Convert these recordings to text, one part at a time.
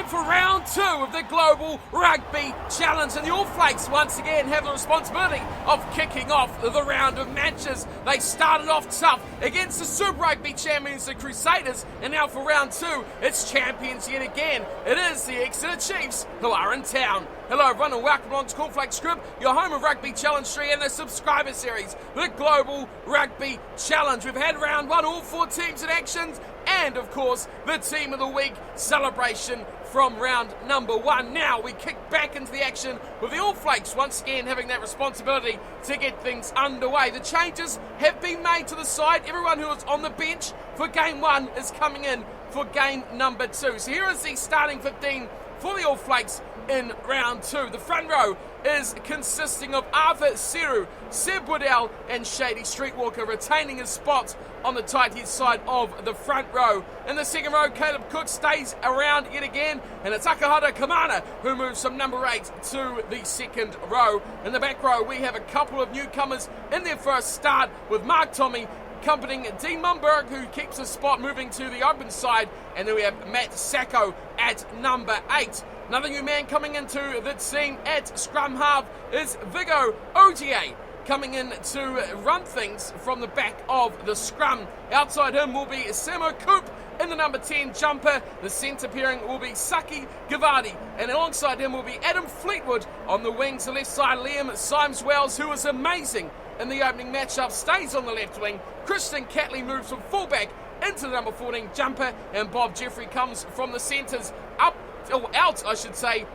time for round 2 of the Global Rugby Challenge, and the All Flakes once again have the responsibility of kicking off the round of matches. They started off tough against the Super Rugby champions, the Crusaders, and now for round 2, it's champions yet again. It is the Exeter Chiefs who are in town. Hello everyone and welcome along to Flakes Group, your home of Rugby Challenge 3 and the subscriber series, the Global Rugby Challenge. We've had round 1, all 4 teams in action, and of course the Team of the Week celebration from round number 1. Now we kick back into the action with the All Flakes once again having that responsibility to get things underway. The changes have been made to the side. Everyone who was on the bench for game 1 is coming in for game number 2. So here is the starting 15 for the All Flakes in round 2. The front row is consisting of Arthur Seru, Seb Waddell and Shady Streetwalker retaining his spot on the tight head side of the front row. In the second row, Caleb Cook stays around yet again, and it's Akahara Kamana who moves from number 8 to the second row. In the back row, we have a couple of newcomers in their first start with Mark Tommy accompanying Dean Mumberg, who keeps his spot moving to the open side, and then we have Matt Sacco at number 8. Another new man coming into the team at scrum half is Vigo Ogier, coming in to run things from the back of the scrum. Outside him will be Samo Coop in the number 10 jumper. The centre pairing will be Saki Gavadi, and alongside him will be Adam Fleetwood on the wings. The left side, Liam Symes-Wells, who was amazing in the opening matchup, stays on the left wing. Christian Catley moves from fullback into the number 14 jumper, and Bob Jeffrey comes from the centres out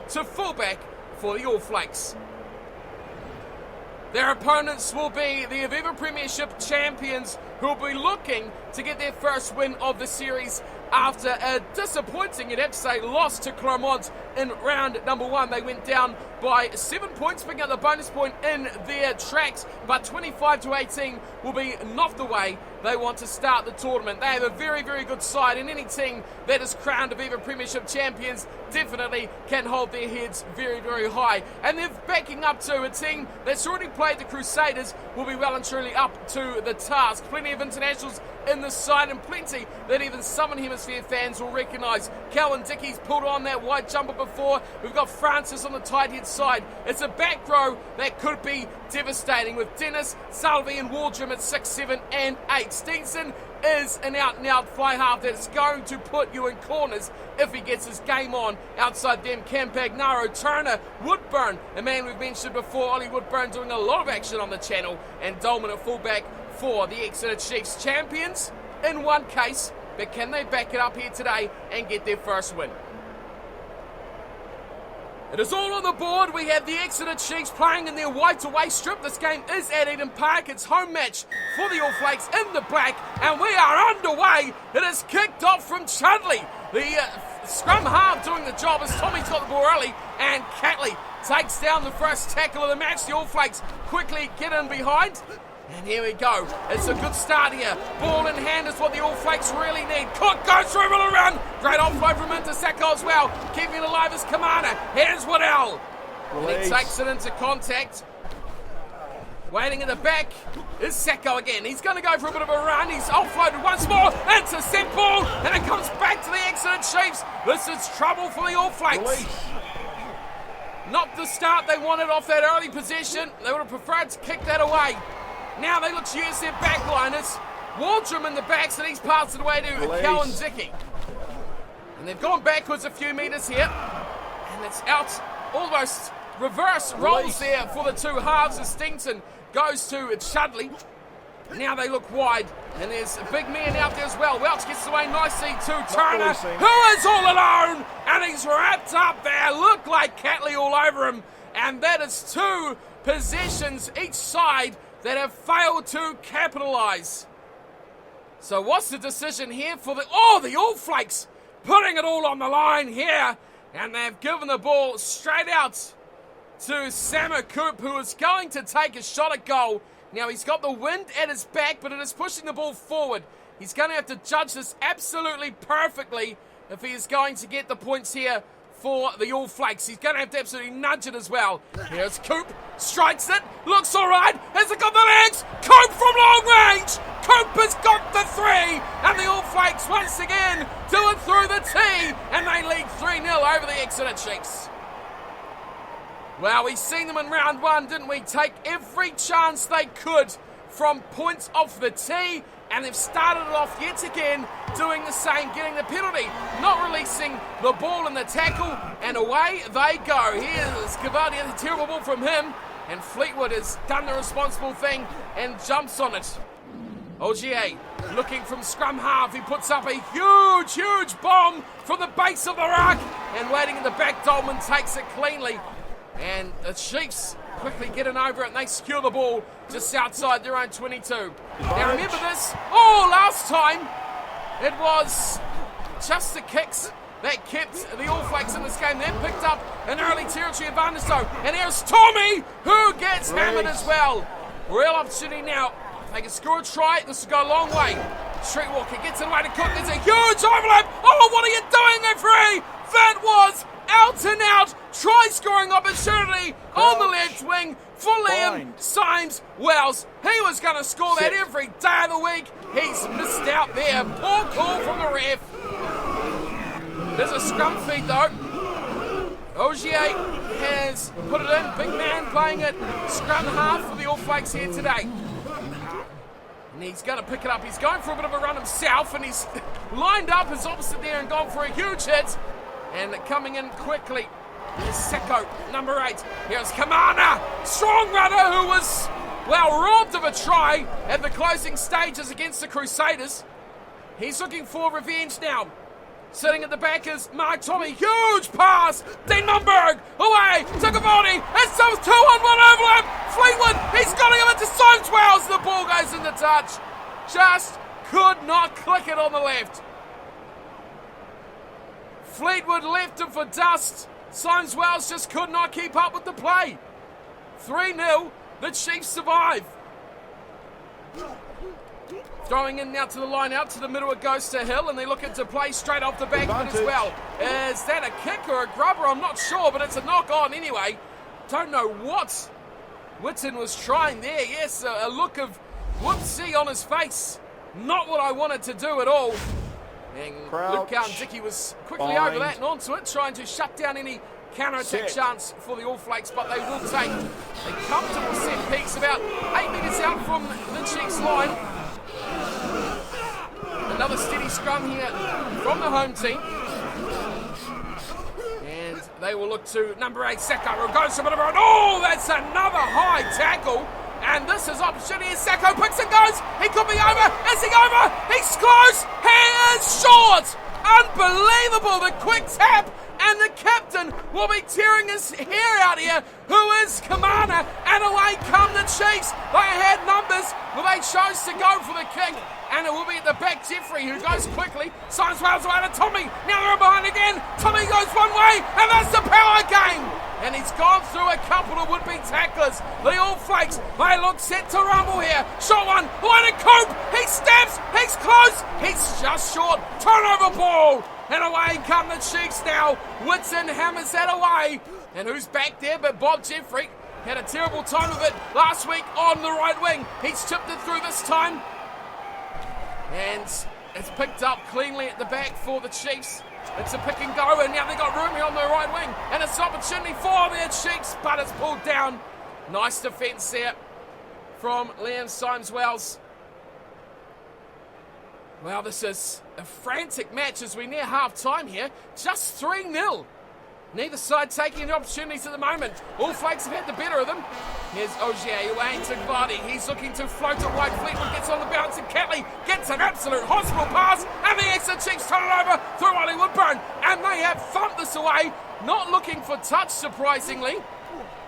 to fullback for the All Flakes. Their opponents will be the Exeter Premiership champions, who will be looking to get their first win of the series after a disappointing, you'd have to say, loss to Clermont in round number 1. They went down by 7 points, picking up the bonus point in their tracks, but 25-18 will be knocked away. They want to start the tournament. They have a very, very good side, and any team that is crowned Exeter Premiership champions definitely can hold their heads very, very high. And they're backing up to a team that's already played the Crusaders, will be well and truly up to the task. Plenty of internationals in the side, and plenty that even Southern Hemisphere fans will recognise. Calvin Dickey's pulled on that wide jumper before. We've got Francis on the tight head side. It's a back row that could be devastating, with Dennis, Salvi and Waldrum at 6, 7 and 8. Steenson is an out-and-out fly half that's going to put you in corners if he gets his game on. Outside them, Campagnaro, Turner, Woodburn, a man we've mentioned before, Ollie Woodburn, doing a lot of action on the channel, and Dolman at fullback for the Exeter Chiefs. Champions in one case, but can they back it up here today and get their first win? It is all on the board. We have the Exeter Chiefs playing in their white away strip. This game is at Eden Park. It's home match for the All Flakes in the black, and we are underway. It is kicked off from Chudley. The scrum half doing the job as Tommy's got the ball early, and Catley takes down the first tackle of the match. The All Flakes quickly get in behind. And here we go. It's a good start here. Ball in hand is what the All Flakes really need. Cook goes through, will run. Great offload from into Sacco as well. Keeping it alive is Kamana. Here's Waddell. And he takes it into contact. Waiting in the back is Sacco again. He's going to go for a bit of a run. He's offloaded once more. Intercept ball. And it comes back to the Exeter Chiefs. This is trouble for the All Flakes. Not the start they wanted off that early possession. They would have preferred to kick that away. Now they look to use their backliners. Waldrum in the backs, and he's passed it away to Calvin Dickey. And they've gone backwards a few metres here. And it's out, almost reverse rolls there for the two halves as Stington goes to Chudley. Now they look wide, and there's a big man out there as well. Welch gets away nicely to Turner, who is all alone, and he's wrapped up there. Look like Catley all over him. And that is 2 possessions each side that have failed to capitalise. So what's the decision here for the All Flakes putting it all on the line here, and they've given the ball straight out to Samo Coop, who is going to take a shot at goal. Now he's got the wind at his back, but it is pushing the ball forward. He's going to have to judge this absolutely perfectly if he is going to get the points here for the All Flakes. He's going to have to absolutely nudge it as well. Here's Coop, strikes it, looks all right. Has it got the legs? Coop from long range. Coop has got the 3, and the All Flakes once again do it through the tee, and they lead 3-0 over Exeter Chiefs. Well, we seen them in round one, didn't we? Take every chance they could from points off the tee, and they've started it off yet again doing the same, getting the penalty, not releasing the ball in the tackle, and away they go. Here's Cavani, a terrible ball from him, and Fleetwood has done the responsible thing and jumps on it. Ogier looking from scrum half. He puts up a huge bomb from the base of the ruck, and waiting in the back, Dolman takes it cleanly. And the Chiefs quickly getting over it, and they secure the ball just outside their own 22. Now remember this, last time it was just the kicks that kept the All Flakes in this game. Then picked up an early territory advantage though. And here's Tommy, who gets hammered as well. Real opportunity now. They can score a try, this will go a long way. Streetwalker gets it away to Cook, there's a huge overlap. Oh, what are you doing, referee? That was out and out try scoring opportunity on the left wing for Liam Symes-Wells. He was going to score that every day of the week. He's missed out there. Poor call from the ref. There's a scrum feed though. Ogier has put it in. Big man playing it scrum half for the All Flakes here today. And he's going to pick it up. He's going for a bit of a run himself, and he's lined up his opposite there and gone for a huge hit. And coming in quickly is Seko, number 8. Here's Kamana, strong runner who was, robbed of a try at the closing stages against the Crusaders. He's looking for revenge now. Sitting at the back is Mark Tommy, huge pass, Dean Mumberg, away to Cavani, it's a 2-on-1 overlap, Fleetwood, he's got to give it to Symes-Wells, the ball goes into touch, just could not click it on the left. Fleetwood left him for dust. Symes-Wells just could not keep up with the play. 3-0, the Chiefs survive. Throwing in now to the line, out to the middle it goes to Hill, and they look to play straight off the back of it as well. Is that a kick or a grubber? I'm not sure, but it's a knock on anyway. Don't know what Whitten was trying there. Yes, a look of whoopsie on his face. Not what I wanted to do at all. And Luke Dickey was quickly over that and onto it, trying to shut down any counter-attack chance for the All Flakes, but they will take a comfortable set piece about 8 metres out from the Chiefs line. Another steady scrum here from the home team. And they will look to number 8, Seko, who goes for a bit of a... Oh, that's another high tackle. And this is opportunity as Seko picks and goes. He could be over. Is he over? He's close. He is short. Unbelievable. The quick tap. And the captain will be tearing his hair out here, who is Kamana. And away come the Chiefs. They had numbers, but they chose to go for the kick. And it will be at the back, Jeffrey, who goes quickly. Symes-Wells away to Tommy. Now they're behind again. Tommy goes one way, and that's the power game. And he's gone through a couple of would-be tacklers. The All Flakes, they look set to rumble here. Shot one, away to Coop. He steps, he's close. He's just short. Turnover ball. And away come the Chiefs now. Whitson hammers that away. And who's back there but Bob Jeffrey? Had a terrible time of it last week on the right wing. He's chipped it through this time. And it's picked up cleanly at the back for the Chiefs. It's a pick and go, and now they've got room here on the right wing. And it's an opportunity for their Chiefs, but it's pulled down. Nice defence there from Liam Symes-Wells. Well, this is a frantic match as we near half-time here. Just 3-0. Neither side taking any opportunities at the moment. All Flakes have had the better of them. Here's Ogier away to Vardy. He's looking to float it wide. Fleetwood gets on the bounce, and Catley gets an absolute hospital pass. And the Exeter Chiefs turn it over through Ollie Woodburn. And they have thumped this away. Not looking for touch, surprisingly.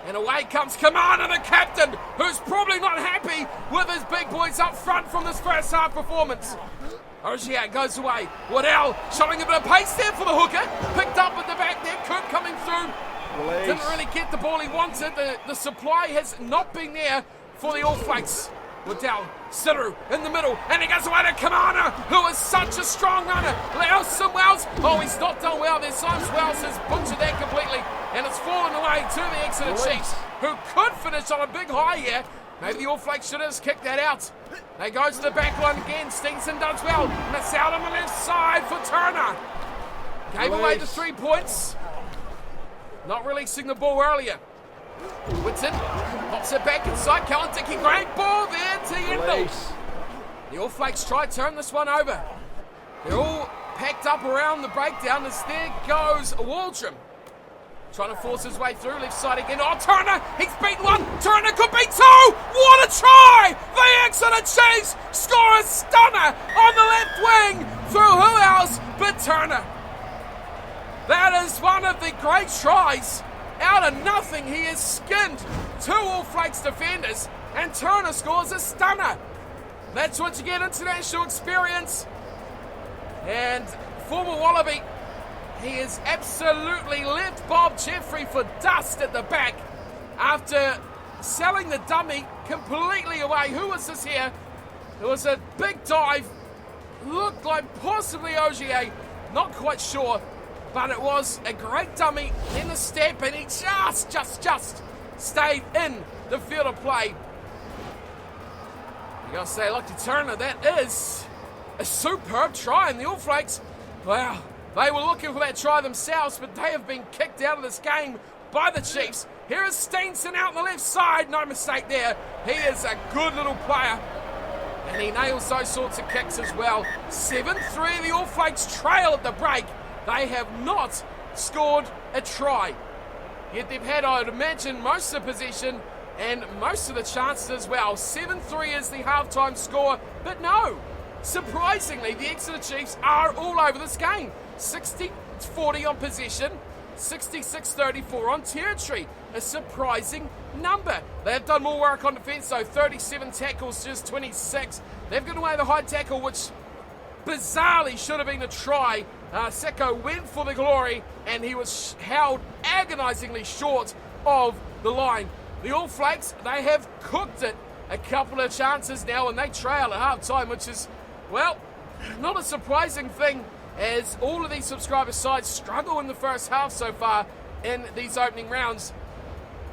And away comes Kamana, the captain, who's probably not happy with his big boys up front from this first half performance. Ogier goes away. Waddell showing a bit of pace there for the hooker. Picked up at the back there. Kirk coming through. Didn't really get the ball he wanted. The supply has not been there for the All Flakes. Waddell, Siru in the middle, and he goes away to Kamana, who is such a strong runner. Symes-Wells, he's not done well there. Symes-Wells has butchered that completely, and it's fallen away to the Exeter Chiefs, who could finish on a big high here. Maybe the All Flakes should have kicked that out. They go to the back line again. Stingson does well. Miss out on the left side for Turner. Gave away the 3 points. not releasing the ball earlier. Whitton pops it back inside. Cowan-Dickey, great ball there to Yendall. The All Flakes try to turn this one over. They're all packed up around the breakdown as there goes Waldrum. Trying to force his way through, left side again. Oh, Turner, he's beaten one. Turner could beat two. What a try! The Exeter Chiefs score a stunner on the left wing through who else but Turner. That is one of the great tries. Out of nothing, he has skinned two All Flakes defenders, and Turner scores a stunner. That's what you get, international experience. And former Wallaby, he has absolutely left Bob Jeffrey for dust at the back after selling the dummy completely away. Who was this here? It was a big dive. Looked like possibly Ogier. Not quite sure. But it was a great dummy in the step, and he just stayed in the field of play. You gotta say, lucky Turner, that is a superb try. And the All Flakes, wow, they were looking for that try themselves, but they have been kicked out of this game by the Chiefs. Here is Steenson out on the left side. No mistake there. He is a good little player, and he nails those sorts of kicks as well. 7-3, the All Flakes trail at the break. They have not scored a try. Yet they've had, I would imagine, most of the possession and most of the chances as well. 7-3 is the halftime score, but no. Surprisingly, the Exeter Chiefs are all over this game. 60-40 on possession, 66-34 on territory. A surprising number. They have done more work on defence though. 37 tackles, just 26. They've given away the high tackle, which bizarrely should have been a try. Seko went for the glory, and he was held agonisingly short of the line. The All Flakes, they have cooked it a couple of chances now, and they trail at half-time, which is, well, not a surprising thing, as all of these subscriber sides struggle in the first half so far in these opening rounds.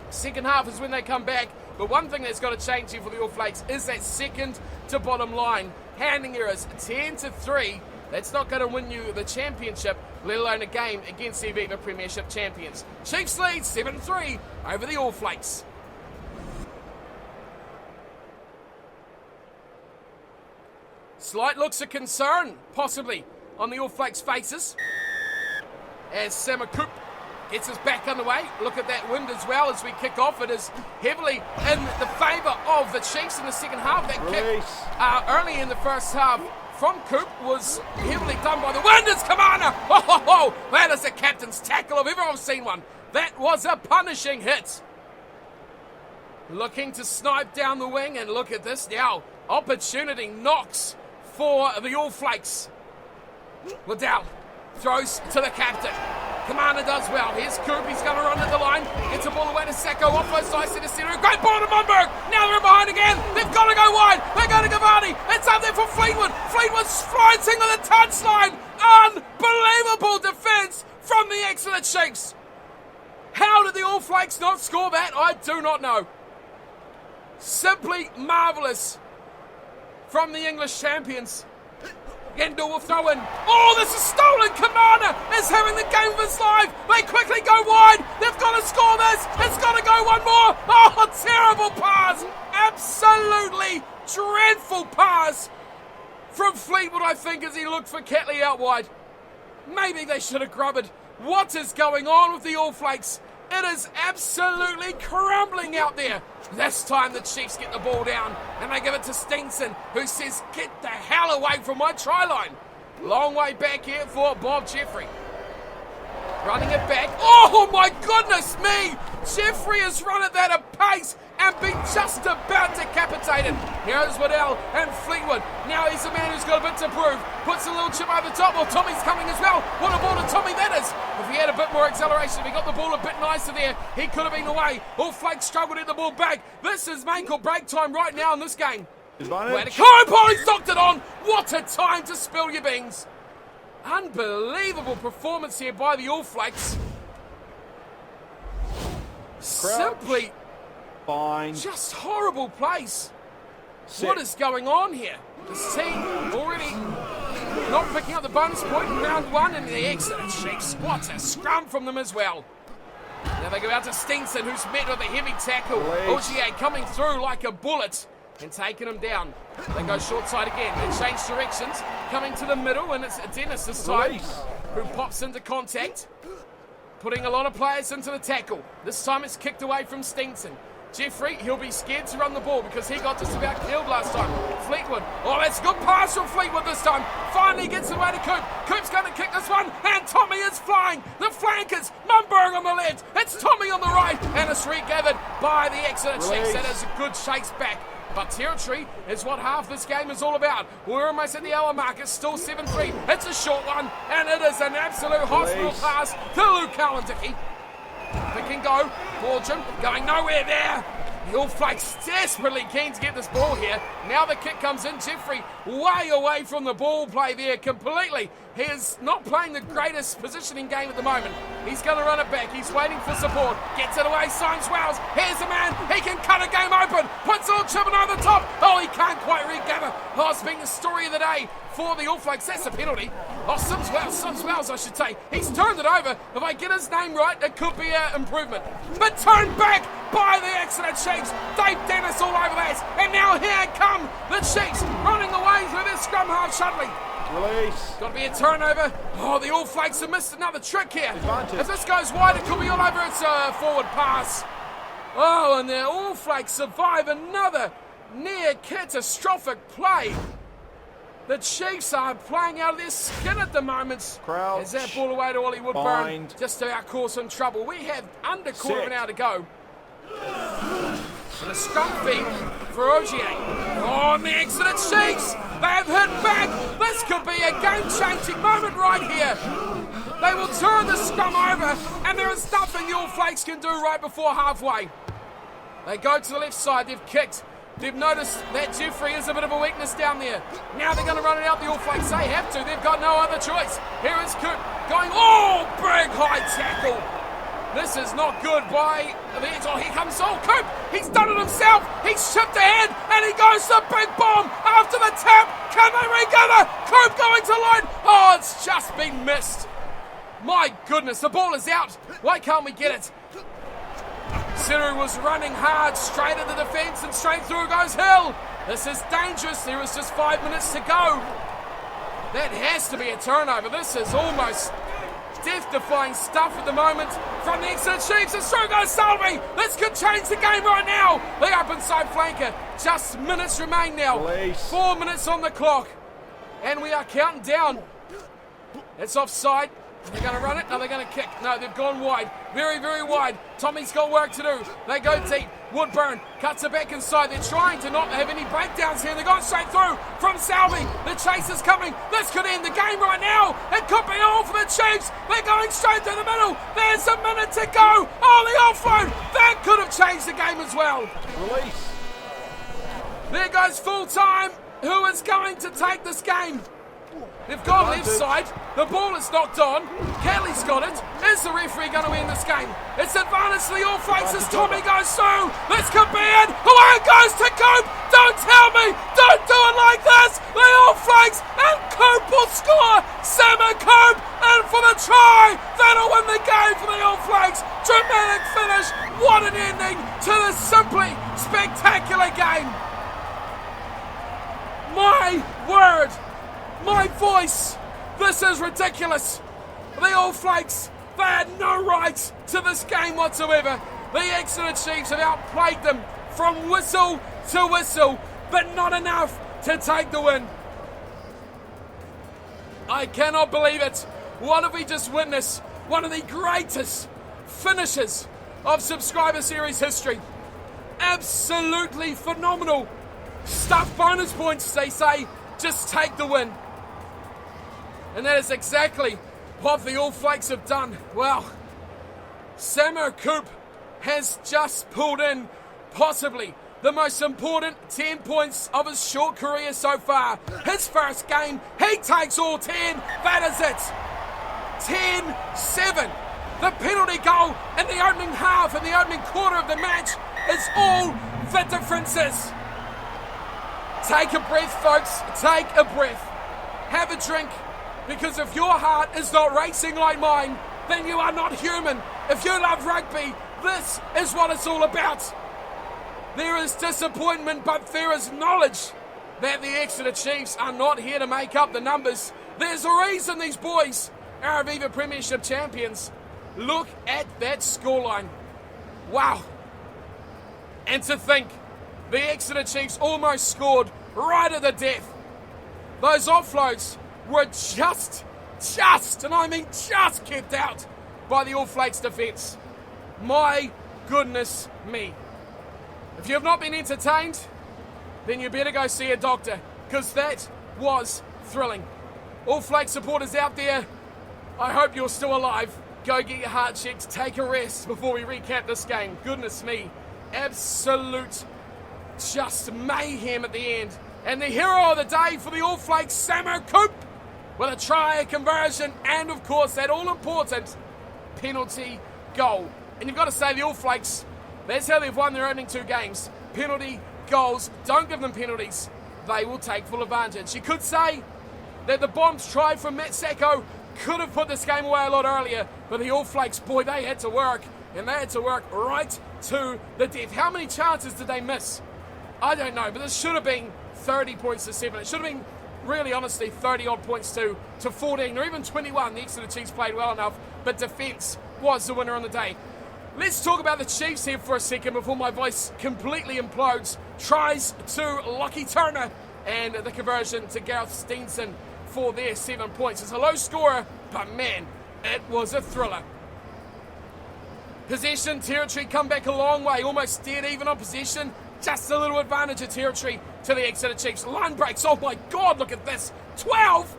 Second half is when they come back, but one thing that's got to change here for the All Flakes is that second to bottom line. Handing errors, 10-3. That's not going to win you the championship, let alone a game against the Aviva Premiership champions. Chiefs lead 7-3 over the All Flakes. Slight looks of concern, possibly, on the All Flakes' faces, as Samakup gets us back underway. Look at that wind as well as we kick off. It is heavily in the favour of the Chiefs in the second half. That kick early in the first half from Coop was heavily done by the wind. It's Kamana. Oh, that is the captain's tackle if ever I've seen one. That was a punishing hit. Looking to snipe down the wing, and look at this now. Opportunity knocks for the All Flakes. Liddell throws to the captain. Commander does well. Here's Coop. He's going to run at the line. Gets the ball away to Seko. Off those sides to the center. Great ball to Munberg. Now they're in behind again. They've got to go wide. They go to Gavani. It's up there for Fleetwood. Fleetwood's flying to the touchline. Unbelievable defence from the Exeter Chiefs. How did the All Flakes not score that? I do not know. Simply marvellous from the English champions. Yendall will throw in. Oh, this is stolen. Kamana is having the game of his life. They quickly go wide. They've got to score this. It's got to go one more. Oh, terrible pass. Absolutely dreadful pass from Fleetwood, I think, as he looked for Catley out wide. Maybe they should have grubbed. What is going on with the All Flakes? It is absolutely crumbling out there. This time the Chiefs get the ball down and they give it to Steenson, who says, "Get the hell away from my try line." Long way back here for Bob Jeffrey. Running it back. Oh my goodness me! Jeffrey has run at that at pace and been just about decapitated. Here's Waddell and Fleetwood. Now he's the man who's got a bit to prove. Puts a little chip over the top. Well, Tommy's coming as well. What a ball to Tommy that is. If he had a bit more acceleration, if he got the ball a bit nicer there, he could have been away. All Flakes struggled to get the ball back. This is make or break time right now in this game. He's knocked it on. What a time to spill your beans. Unbelievable performance here by the All Flakes. Simply fine. Just horrible plays. What is going on here? This team already not picking up the bonus point in round one, and the Exeter Chiefs. What a scrum from them as well. Now they go out to Steenson, who's met with a heavy tackle. Ogier coming through like a bullet and taking him down. They go short side again. They change directions, coming to the middle, and it's Dennis this time who pops into contact, putting a lot of players into the tackle. This time it's kicked away from Steenson. Jeffrey, he'll be scared to run the ball because he got just about killed last time. Fleetwood, oh, that's a good pass from Fleetwood this time. Finally gets away to Coop. Coop's going to kick this one, and Tommy is flying. The flankers, Mumberg on the left. It's Tommy on the right, and it's regathered by the Exeter Chiefs. That is a good chase back. But territory is what half this game is all about. We're almost at the hour mark. It's still 7-3. It's a short one, and it is an absolute hospital pass to Luke Cowan-Dickey. Pick and go. Fortune going nowhere there. The All Flakes desperately keen to get this ball here. Now the kick comes in. Jeffrey way away from the ball play there completely. He is not playing the greatest positioning game at the moment. He's going to run it back. He's waiting for support. Gets it away. Signs Wells. Here's a man. He can cut a game open. Puts all chipping over the top. Oh, he can't quite regather. Oh, it's been the story of the day for the All Flakes. That's a penalty. Oh, Sims Wells, I should say. He's turned it over. If I get his name right, it could be an improvement. But turned back by the Exeter Chiefs. Dave Dennis all over that. And now here come the Chiefs running away through this scrum half shuttling. Got to be a turnover. Oh, the All Flakes have missed another trick here. If this goes wide, it could be all over. It's a forward pass. Oh, and the All Flakes survive another near catastrophic play. The Chiefs are playing out of their skin at the moment. Crouch. As that ball away to Ollie Woodburn. Bind. Just about cause some trouble. We have under quarter of an hour to go. And a scrum feed for Ogier. Oh, and the Exeter Chiefs! They have hit back! This could be a game-changing moment right here! They will turn the scrum over, and there is nothing the All Flakes can do right before halfway. They go to the left side, they've kicked. They've noticed that Jeffrey is a bit of a weakness down there. Now they're going to run it out, the All Flakes. They have to, they've got no other choice. Here is Coop going, oh, big high tackle. This is not good by the edge. Oh, here comes Coop. He's done it himself. He's chipped ahead, and he goes to big bomb after the tap. Can they regather? Coop going to line. Oh, it's just been missed. My goodness, the ball is out. Why can't we get it? Siru was running hard straight into the defence, and straight through goes Hill. This is dangerous. There is just 5 minutes to go. That has to be a turnover. This is almost death-defying stuff at the moment from the Exeter Chiefs. And through goes Salvi. This could change the game right now. The open side flanker. Just minutes remain now. 4 minutes on the clock. And we are counting down. It's offside. Are they going to run it? No, they're going to kick. No, they've gone wide. Very, very wide. Tommy's got work to do. They go deep. Woodburn cuts it back inside. They're trying to not have any breakdowns here. They're going straight through from Salvi. The chase is coming. This could end the game right now. It could be all for the Chiefs. They're going straight through the middle. There's a minute to go. Oh, the offload. That could have changed the game as well. Release. There goes full time. Who is going to take this game? They've gone left side. The ball is knocked on. Kelly's got it. Is the referee going to win this game? It's advantage to the All Flakes as Tommy goes through. This could be it. Away it goes to Coop. Don't tell me. Don't do it like this. The All Flakes and Coop will score. Sammer Coop in for the try. That'll win the game for the All Flakes. Dramatic finish. What an ending to this simply spectacular game. My word. My voice! This is ridiculous! The All Flakes, they had no right to this game whatsoever. The Exeter Chiefs have outplayed them from whistle to whistle, but not enough to take the win. I cannot believe it. What have we just witnessed? One of the greatest finishes of Subscriber Series history. Absolutely phenomenal. Stuff bonus points, they say. Just take the win. And that is exactly what the All Flakes have done. Well, Samo Coop has just pulled in possibly the most important 10 points of his short career so far. His first game, he takes all 10. That is it. 10-7. The penalty goal in the opening half and the opening quarter of the match is all the differences. Take a breath, folks. Take a breath. Have a drink. Because if your heart is not racing like mine, then you are not human. If you love rugby, This is what it's all about. There is disappointment, but there is knowledge that the Exeter Chiefs are not here to make up the numbers. There's a reason these boys are Aviva Premiership champions. Look at that scoreline. Wow. And to think, the Exeter Chiefs almost scored right at the death. Those offloads were just, and I mean just kept out by the All Flakes defence. My goodness me. If you have not been entertained, then you better go see a doctor, because that was thrilling. All Flakes supporters out there, I hope you're still alive. Go get your heart checked, take a rest before we recap this game. Goodness me, absolute just mayhem at the end. And the hero of the day for the All Flakes, Samo Coop, with a try, a conversion, and of course that all-important penalty goal. And you've got to say the All Flakes, that's how they've won their opening 2 games. Penalty goals, don't give them penalties. They will take full advantage. You could say that the Bombs try from Matt Sacco could have put this game away a lot earlier, but the All Flakes, boy, they had to work, and they had to work right to the death. How many chances did they miss? I don't know, but this should have been 30 points to 7. It should have been, really honestly, 30-odd points to 14, or even 21. The Exeter Chiefs played well enough, but defence was the winner on the day. Let's talk about the Chiefs here for a second before my voice completely implodes. Tries to Lockie Turner and the conversion to Gareth Steenson for their 7 points. It's a low scorer, but man, it was a thriller. Possession, territory, come back a long way, almost dead even on possession. Just a little advantage of territory to the Exeter Chiefs. Line breaks, oh my God, look at this. 12,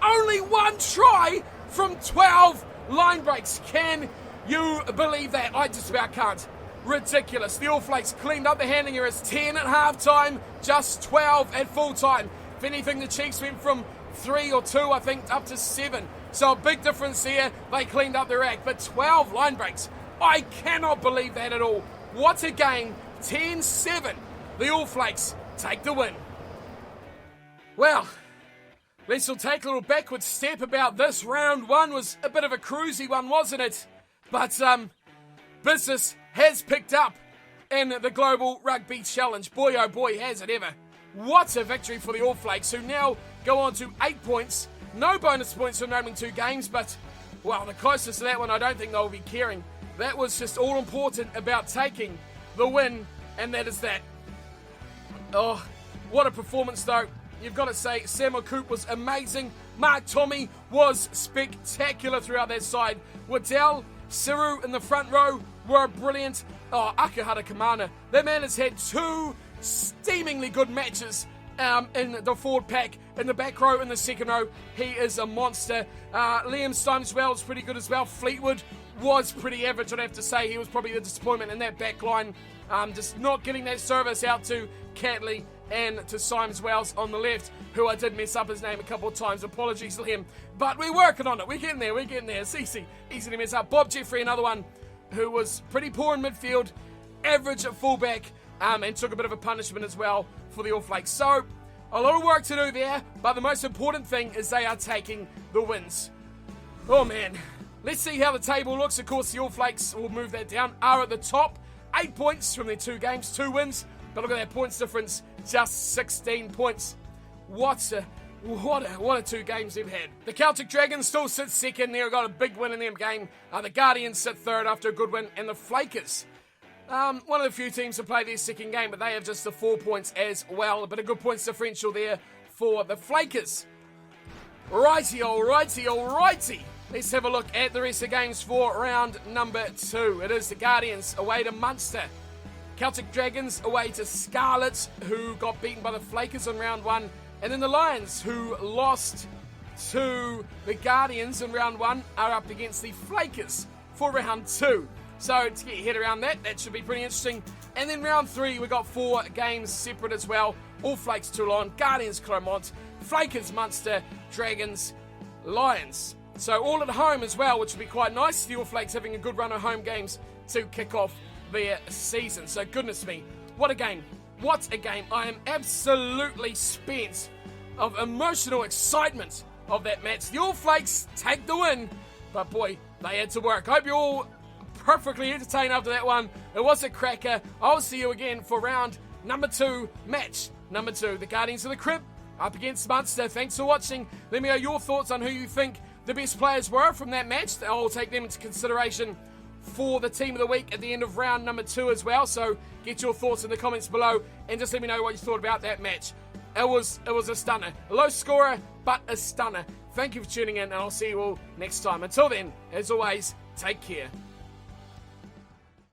only 1 try from 12 line breaks. Can you believe that? I just about can't. Ridiculous. The All Flakes cleaned up the handling errors. 10 at half time, just 12 at full time. If anything, the Chiefs went from 3 or 2, I think, up to 7. So a big difference there. They cleaned up their act. But 12 line breaks. I cannot believe that at all. What a game. 10-7. The All Flakes take the win. Well, let's all take a little backward step about this. Round 1 was a bit of a cruisy one, wasn't it? But business has picked up in the Global Rugby Challenge. Boy, oh boy, has it ever. What a victory for the All Flakes, who now go on to 8 points. No bonus points from opening 2 games, but, well, the closest to that one, I don't think they'll be caring. That was just all important about taking the win, and that is that. Oh, what a performance, though. You've got to say, Samo Coop was amazing. Mark Tommy was spectacular throughout that side. Waddell, Siru in the front row were brilliant. Oh, Akahara Kamana. That man has had 2 steamingly good matches in the forward pack. In the back row, in the second row, he is a monster. Liam Stimeswell's pretty good as well. Fleetwood was pretty average, I'd have to say. He was probably the disappointment in that back line. Just not getting that service out to Catley and to Symes Wells on the left, who I did mess up his name a couple of times. Apologies to him. But we're working on it. We're getting there. It's easy to mess up. Bob Jeffrey, another one who was pretty poor in midfield, average at fullback, and took a bit of a punishment as well for the All Flakes. So, a lot of work to do there, but the most important thing is they are taking the wins. Oh man. Let's see how the table looks. Of course, the All Flakes will move that down, are at the top. 8 points from their 2 games, 2 wins. But look at that points difference, just 16 points. What a 2 games they've had. The Celtic Dragons still sit second. They've got a big win in their game. The Guardians sit third after a good win. And the Flakers, one of the few teams to play their second game, but they have just the 4 points as well. But a good points differential there for the Flakers. Righty. Let's have a look at the rest of the games for round number 2. It is the Guardians away to Munster. Celtic Dragons away to Scarlets, who got beaten by the Flakers in round 1. And then the Lions, who lost to the Guardians in round 1, are up against the Flakers for round 2. So to get your head around that should be pretty interesting. And then round 3, we got 4 games separate as well. All Flakes Toulon, Guardians Clermont, Flakers Munster, Dragons, Lions. So all at home as well, which would be quite nice. The All Flakes having a good run of home games to kick off their season. So goodness me, what a game. What a game. I am absolutely spent of emotional excitement of that match. The All Flakes take the win, but boy, they had to work. I hope you're all perfectly entertained after that one. It was a cracker. I'll see you again for round number 2, match number 2. The Guardians of the Crib up against Munster. Thanks for watching. Let me know your thoughts on who you think the best players were from that match. I'll take them into consideration for the team of the week at the end of round number 2 as well. So get your thoughts in the comments below and just let me know what you thought about that match. It was a stunner. A low scorer, but a stunner. Thank you for tuning in, and I'll see you all next time. Until then, as always, take care.